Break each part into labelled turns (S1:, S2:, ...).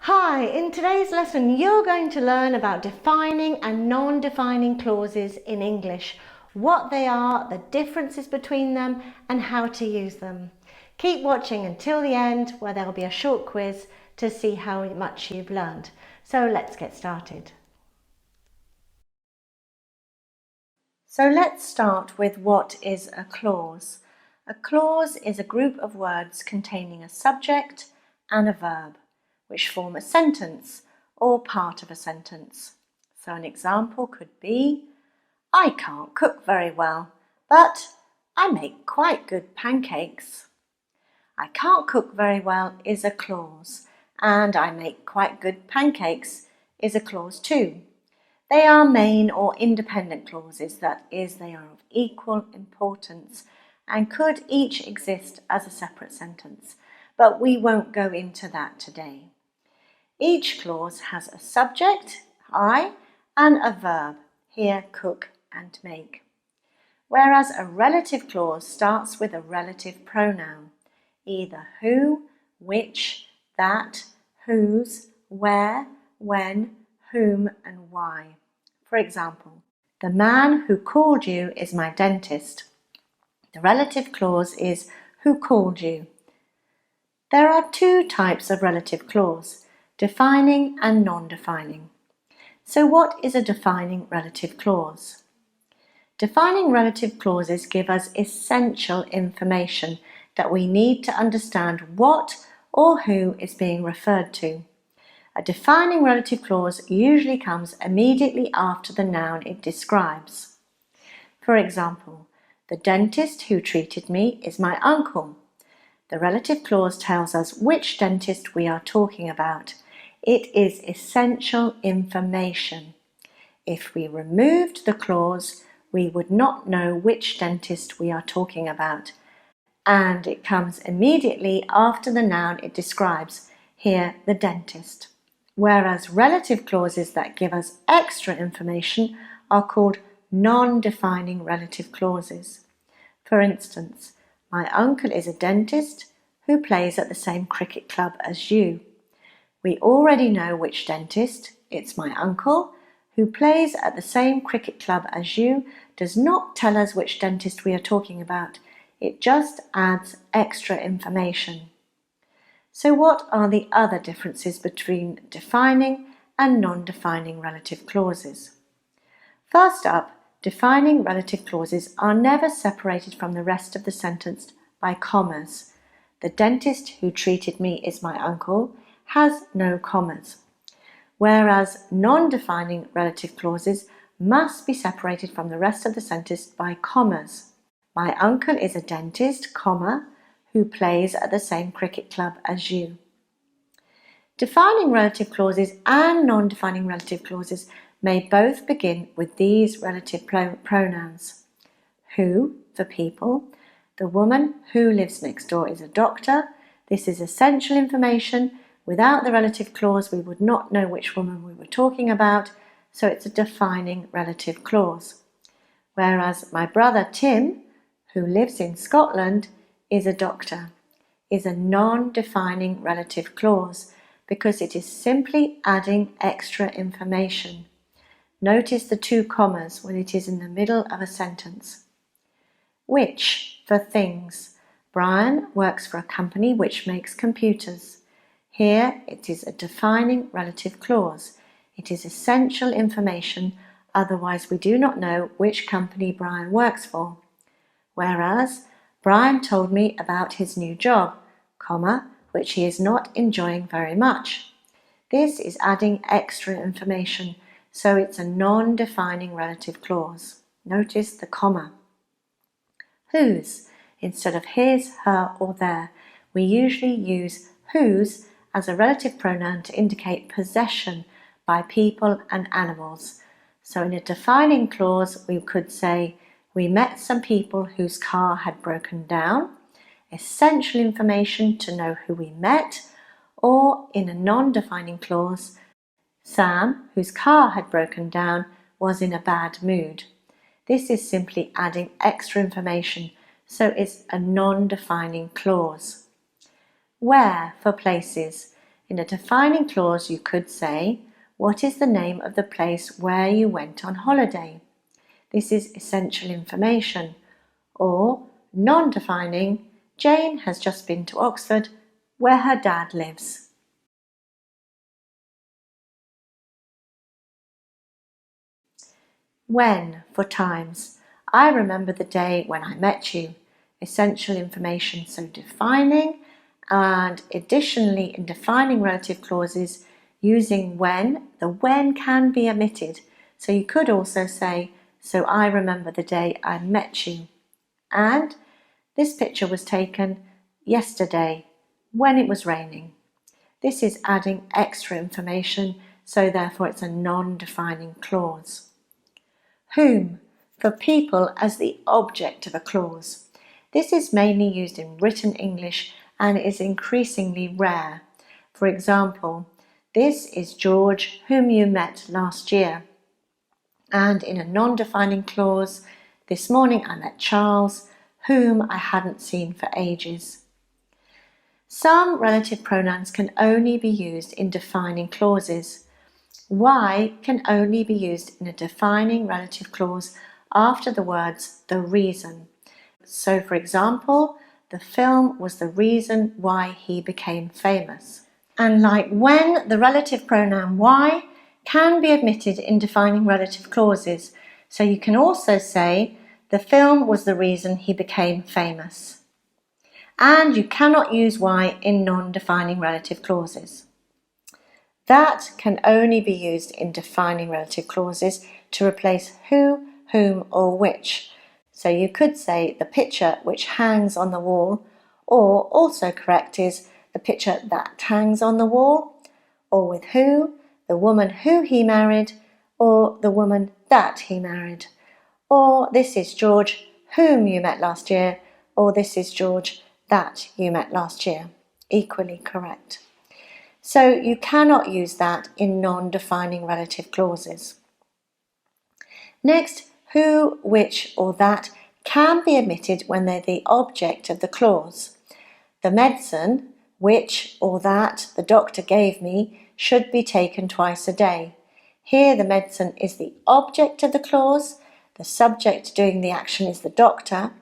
S1: Hi, in today's lesson you're going to learn about defining and non-defining clauses in English, what they are, the differences between them and how to use them. Keep watching until the end where there will be a short quiz to see how much you've learned. So let's get started. So let's start with what is a clause. A clause is a group of words containing a subject and a verb, which form a sentence or part of a sentence. So an example could be, I can't cook very well, but I make quite good pancakes. I can't cook very well is a clause, and I make quite good pancakes is a clause too. They are main or independent clauses, that is, they are of equal importance and could each exist as a separate sentence, but we won't go into that today. Each clause has a subject, I, and a verb, here cook and make. Whereas a relative clause starts with a relative pronoun, either who, which, that, whose, where, when, whom, and why. For example, the man who called you is my dentist. The relative clause is who called you. There are two types of relative clause, defining and non-defining. So what is a defining relative clause? Defining relative clauses give us essential information that we need to understand what or who is being referred to. A defining relative clause usually comes immediately after the noun it describes. For example, the dentist who treated me is my uncle. The relative clause tells us which dentist we are talking about. It is essential information. If we removed the clause, we would not know which dentist we are talking about. And it comes immediately after the noun it describes, here the dentist. Whereas relative clauses that give us extra information are called non-defining relative clauses. For instance, my uncle is a dentist who plays at the same cricket club as you. We already know which dentist, it's my uncle, who plays at the same cricket club as you, does not tell us which dentist we are talking about. It just adds extra information. So what are the other differences between defining and non-defining relative clauses? First up, defining relative clauses are never separated from the rest of the sentence by commas. The dentist who treated me is my uncle has no commas, whereas non-defining relative clauses must be separated from the rest of the sentence by commas. My uncle is a dentist, comma, who plays at the same cricket club as you. Defining relative clauses and non-defining relative clauses may both begin with these relative pronouns. Who, for people. The woman who lives next door is a doctor. This is essential information. Without the relative clause, we would not know which woman we were talking about, so it's a defining relative clause. Whereas my brother Tim, who lives in Scotland, is a doctor, is a non-defining relative clause because it is simply adding extra information. Notice the two commas when it is in the middle of a sentence. Which, for things. Brian works for a company which makes computers. Here it is a defining relative clause. It is essential information, otherwise we do not know which company Brian works for. Whereas, Brian told me about his new job, comma, which he is not enjoying very much. This is adding extra information, so it's a non-defining relative clause. Notice the comma. Whose. Instead of his, her, or their, we usually use whose as a relative pronoun to indicate possession by people and animals. So in a defining clause, we could say, we met some people whose car had broken down, essential information to know who we met, or in a non-defining clause, Sam, whose car had broken down, was in a bad mood. This is simply adding extra information, so it's a non-defining clause. Where, for places. In a defining clause, you could say, what is the name of the place where you went on holiday? This is essential information. Or, non-defining, Jane has just been to Oxford, where her dad lives. When for times. I remember the day when I met you. Essential information, so defining, and additionally in defining relative clauses, using when, the when can be omitted. So you could also say, so I remember the day I met you. And this picture was taken yesterday when it was raining. This is adding extra information, so therefore it's a non-defining clause. Whom, for people as the object of a clause. This is mainly used in written English and is increasingly rare. For example, this is George, whom you met last year. And in a non-defining clause, this morning I met Charles, whom I hadn't seen for ages. Some relative pronouns can only be used in defining clauses. Why can only be used in a defining relative clause after the words the reason. So, for example, the film was the reason why he became famous. And like when, the relative pronoun why can be omitted in defining relative clauses. So you can also say the film was the reason he became famous. And you cannot use why in non-defining relative clauses. That can only be used in defining relative clauses to replace who, whom, or which. So you could say the picture which hangs on the wall, or also correct is the picture that hangs on the wall, or with who, the woman who he married, or the woman that he married. Or this is George, whom you met last year, or this is George, that you met last year. Equally correct. So you cannot use that in non-defining relative clauses. Next, who, which, or that can be omitted when they're the object of the clause. The medicine, which or that the doctor gave me, should be taken twice a day. Here the medicine is the object of the clause. The subject doing the action is the doctor.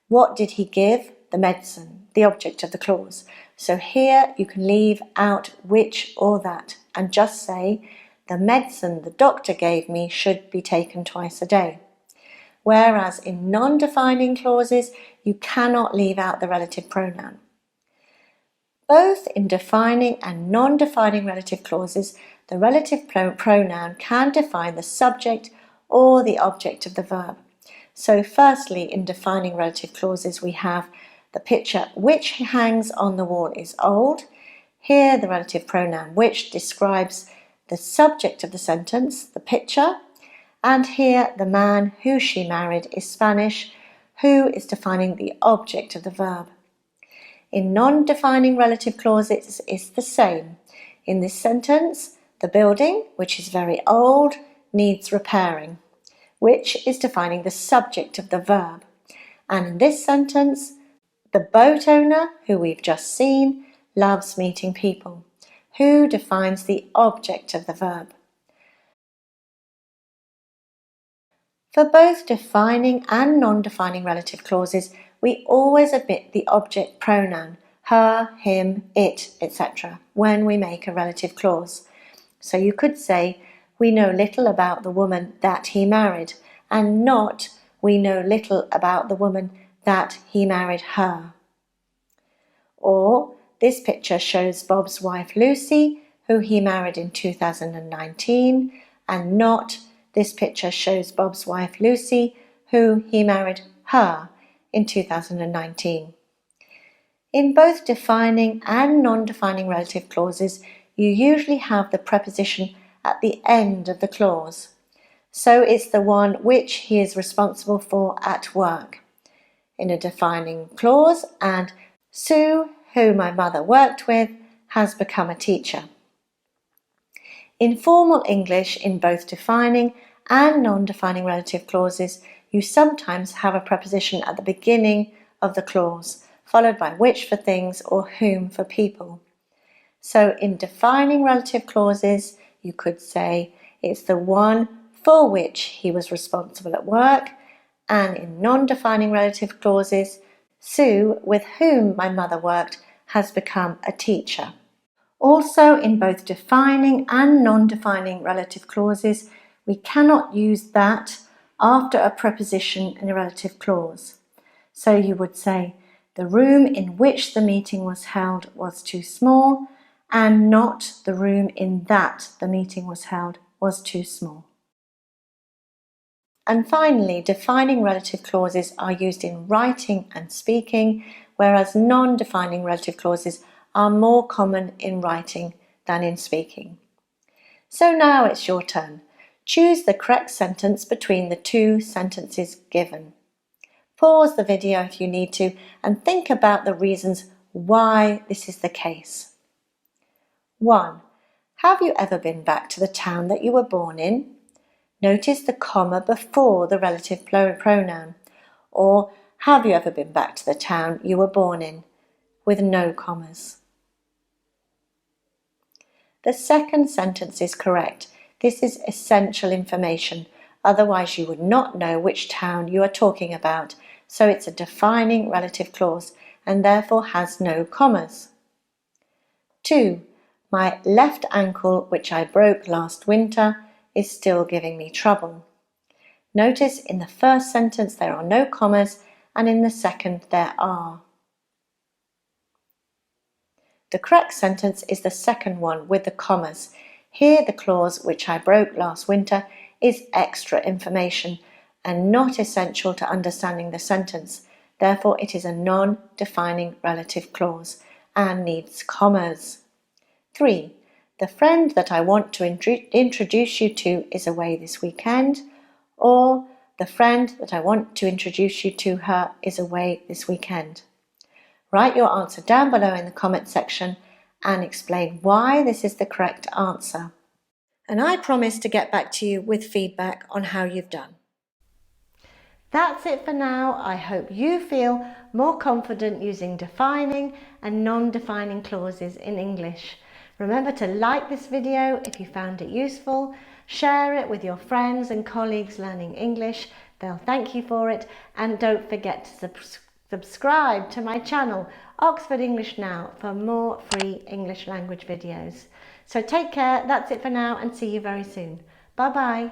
S1: What did he give? The medicine, the object of the clause. So here you can leave out which or that and just say, the medicine the doctor gave me should be taken twice a day. Whereas in non-defining clauses, you cannot leave out the relative pronoun. Both in defining and non-defining relative clauses, the relative pronoun can define the subject or the object of the verb. So firstly, in defining relative clauses, we have the picture which hangs on the wall is old. Here the relative pronoun which describes the subject of the sentence, the picture. And here the man who she married is Spanish, who is defining the object of the verb. In non-defining relative clauses, it's the same. In this sentence, the building, which is very old, needs repairing, which is defining the subject of the verb. And in this sentence, the boat owner, who we've just seen, loves meeting people, who defines the object of the verb. For both defining and non-defining relative clauses, we always omit the object pronoun, her, him, it, etc., when we make a relative clause. So you could say, we know little about the woman that he married, and not, we know little about the woman that he married her. Or, this picture shows Bob's wife Lucy, who he married in 2019, and not, this picture shows Bob's wife Lucy, who he married her in 2019. In both defining and non-defining relative clauses, you usually have the preposition at the end of the clause. So it's the one which he is responsible for at work. In a defining clause, and Sue, who my mother worked with, has become a teacher. In formal English, in both defining and non-defining relative clauses, you sometimes have a preposition at the beginning of the clause, followed by which for things or whom for people. So in defining relative clauses, you could say it's the one for which he was responsible at work, and in non-defining relative clauses, Sue, with whom my mother worked, has become a teacher. Also, in both defining and non-defining relative clauses, we cannot use that after a preposition in a relative clause. So you would say, the room in which the meeting was held was too small, and not the room in that the meeting was held was too small. And finally, defining relative clauses are used in writing and speaking, whereas non-defining relative clauses are more common in writing than in speaking. So now it's your turn. Choose the correct sentence between the two sentences given. Pause the video if you need to and think about the reasons why this is the case. 1. Have you ever been back to the town that you were born in? Notice the comma before the relative pronoun. Or, have you ever been back to the town you were born in? With no commas. The second sentence is correct. This is essential information, otherwise you would not know which town you are talking about, so it's a defining relative clause and therefore has no commas. 2. My left ankle, which I broke last winter, is still giving me trouble. Notice in the first sentence there are no commas and in the second there are. The correct sentence is the second one with the commas. Here the clause, which I broke last winter, is extra information and not essential to understanding the sentence. Therefore, it is a non-defining relative clause and needs commas. 3. The friend that I want to introduce you to is away this weekend. Or, the friend that I want to introduce you to her is away this weekend. Write your answer down below in the comment section and explain why this is the correct answer. And I promise to get back to you with feedback on how you've done. That's it for now. I hope you feel more confident using defining and non-defining clauses in English. Remember to like this video if you found it useful, share it with your friends and colleagues learning English. They'll thank you for it, and don't forget to subscribe to my channel, Oxford English Now, for more free English language videos. So take care, that's it for now, and see you very soon. Bye bye.